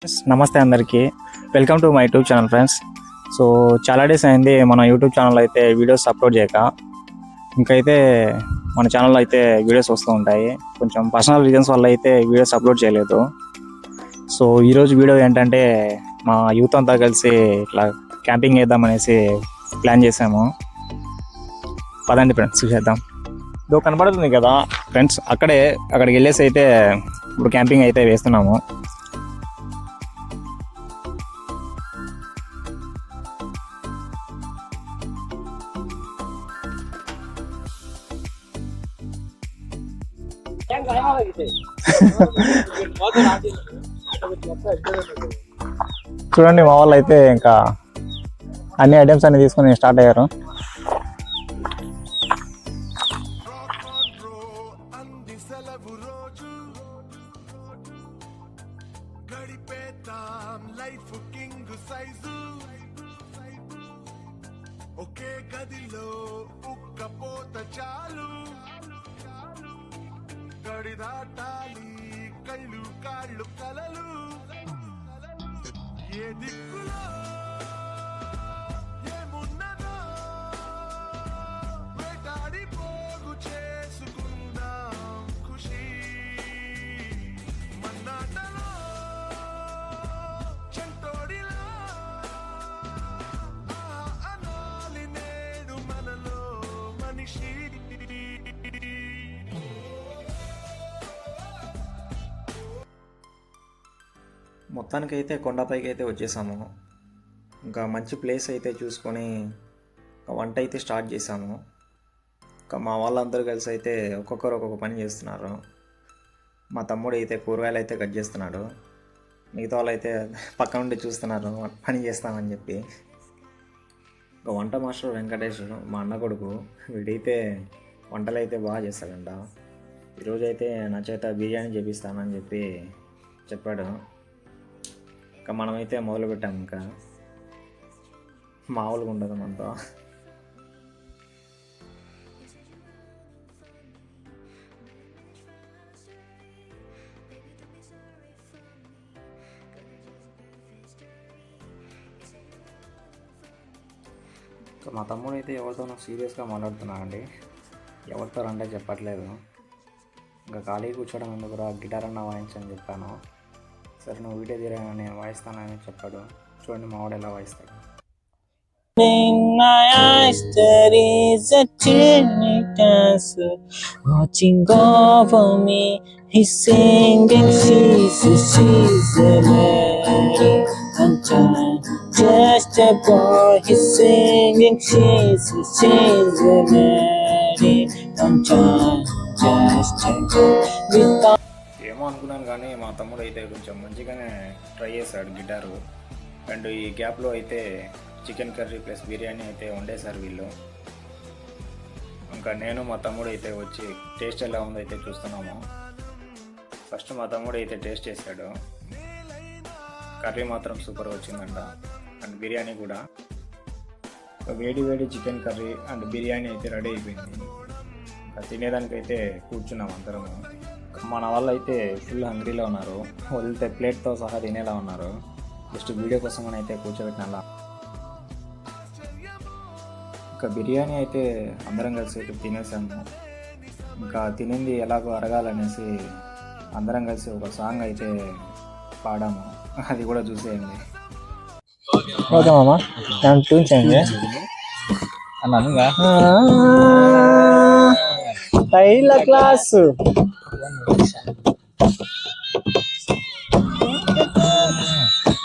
నమస్తే అందరికీ, welcome to my YouTube channel friends. So చాలా డేస్ అయింది మన యూట్యూబ్ ఛానల్లో అయితే వీడియోస్ అప్లోడ్ చేయక. ఇంకైతే మన ఛానల్లో అయితే వీడియోస్ వస్తూ ఉంటాయి. కొంచెం పర్సనల్ రీజన్స్ వల్ల అయితే వీడియోస్ అప్లోడ్ చేయలేదు. సో ఈరోజు వీడియో ఏంటంటే మా యూత్ అంతా కలిసి ఇట్లా క్యాంపింగ్ వేద్దామనేసి ప్లాన్ చేసాము. పదండి ఫ్రెండ్స్ చూసేద్దాం. ఇదో కనబడుతుంది కదా ఫ్రెండ్స్, అక్కడికి వెళ్ళేసి అయితే ఇప్పుడు క్యాంపింగ్ అయితే వేస్తున్నాము. చూడండి, మా వాళ్ళు అయితే ఇంకా అన్ని ఐటమ్స్ అన్ని తీసుకొని స్టార్ట్ అయ్యారు. ఒకే గదిలో ఉక్కపోత చాలు, గడి దాటాలి కళ్ళు కాళ్ళు కలలు, ఏ దిక్కులో ఏమున్నదో వేటాడి పోగు చేసుకుందాం ఖుషి, మన్నాటలో చెంటోడిలా అనాలి నేడు మనలో మనిషి. మొత్తానికైతే కొండపైకి అయితే వచ్చేసాము. ఇంకా మంచి ప్లేస్ అయితే చూసుకొని వంట అయితే స్టార్ట్ చేసాము. ఇంకా మా వాళ్ళందరూ కలిసి అయితే ఒక్కొక్కరు ఒక్కొక్క పని చేస్తున్నారు. మా తమ్ముడు అయితే కూరగాయలు అయితే కట్ చేస్తున్నాడు, మిగతా వాళ్ళు అయితే పక్క నుండి చూస్తున్నారు పని చేస్తామని చెప్పి. ఇంకా వంట మాస్టర్ వెంకటేష్ మా అన్న కొడుకు, వీడైతే వంటలు అయితే బాగా చేస్తాడంట. ఈరోజైతే నా చేత బిర్యానీ చేపిస్తానని చెప్పి చెప్పాడు. ఇంకా మనమైతే మొదలు పెట్టాము. ఇంకా మామూలుగా ఉండదు మనతో. ఇంకా మా తమ్ముడు అయితే ఎవరితోనో సీరియస్గా మాట్లాడుతున్నాడండి. ఎవరితో అంటే చెప్పట్లేదు. ఇంకా ఖాళీ కూర్చోవడం ఎందుకురా, గిటార్ అన్న వాయించని చెప్పాను. సరే నువ్వు వీడియో తీరా నేను వాయిస్తానని చెప్పాడు. చూడండి మా వాడు ఎలా వాయిస్తాడు. In my eyes there is a teeny dancer watching over me. He's singing, she's a lady, and I'm just a boy. He's singing, she's a lady, and I'm just a boy. ఏమో అనుకున్నాను కానీ మా తమ్ముడు అయితే కొంచెం మంచిగానే try చేశాడు guitar. And ఈ గ్యాప్లో అయితే చికెన్ కర్రీ ప్లస్ బిర్యానీ అయితే వండేశారు వీళ్ళు. ఇంకా నేను మా తమ్ముడు అయితే వచ్చి టేస్ట్ ఎలా ఉందో అయితే చూస్తున్నాము. ఫస్ట్ మా తమ్ముడు అయితే టేస్ట్ చేశాడు. కర్రీ మాత్రం సూపర్ వచ్చిందంట, అండ్ బిర్యానీ కూడా. వేడి వేడి చికెన్ కర్రీ అండ్ బిర్యానీ అయితే రెడీ అయిపోయింది. ఇంకా తినేదానికైతే కూర్చున్నాం అందరము. మన వాళ్ళు అయితే ఫుల్ హంగ్రీలో ఉన్నారు, వదిలితే ప్లేట్తో సహా తినేలా ఉన్నారు. జస్ట్ వీడియో కోసం అని అయితే కూర్చోబెట్టినలా. ఇంకా బిర్యానీ అయితే అందరం కలిసి అయితే తినేసాము. ఇంకా తినింది ఎలాగో అరగాలనేసి అందరం కలిసి ఒక సాంగ్ అయితే పాడాము, అది కూడా చూసేయండి. ఓకే మామ, ట్యూన్ చేయండి అన్నాను. తైల క్లాసు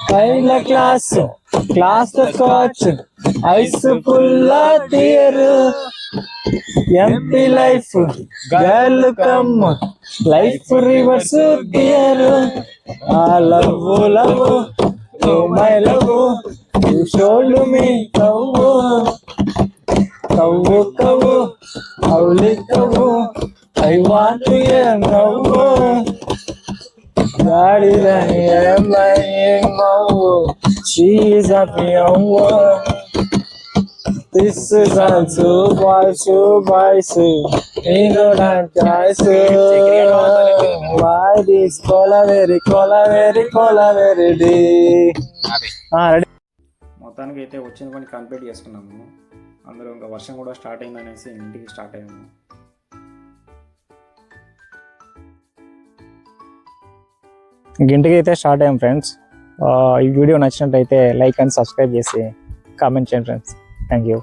పైల క్లాస్ స్కాచ్ ఐస్ పుల్ల tear MP life girl come life rivers tear. ఆ love oh my love you showed me కవ్వు కవ్వు కవ్వు హౌలి కవ్వు ఐ వాంట్ టు హియర్ నవ్వు. Daddy, I'm lying, she's happy on work. This is also boys, we go down twice. Why this cola very day? Ready? మొత్తానికి అయితే వచ్చిన పని కంప్లీట్ చేసుకున్నాము. అందులో ఇంకా వర్షం కూడా స్టార్ట్ అయిందనేసి ఇంటికి స్టార్ట్ అయ్యాము. ఇంటికి అయితే స్టార్ట్ అయ్యాం ఫ్రెండ్స్. ఈ వీడియో నచ్చినట్లయితే లైక్ అండ్ సబ్స్క్రైబ్ చేసి కామెంట్ చేయండి ఫ్రెండ్స్. Thank you.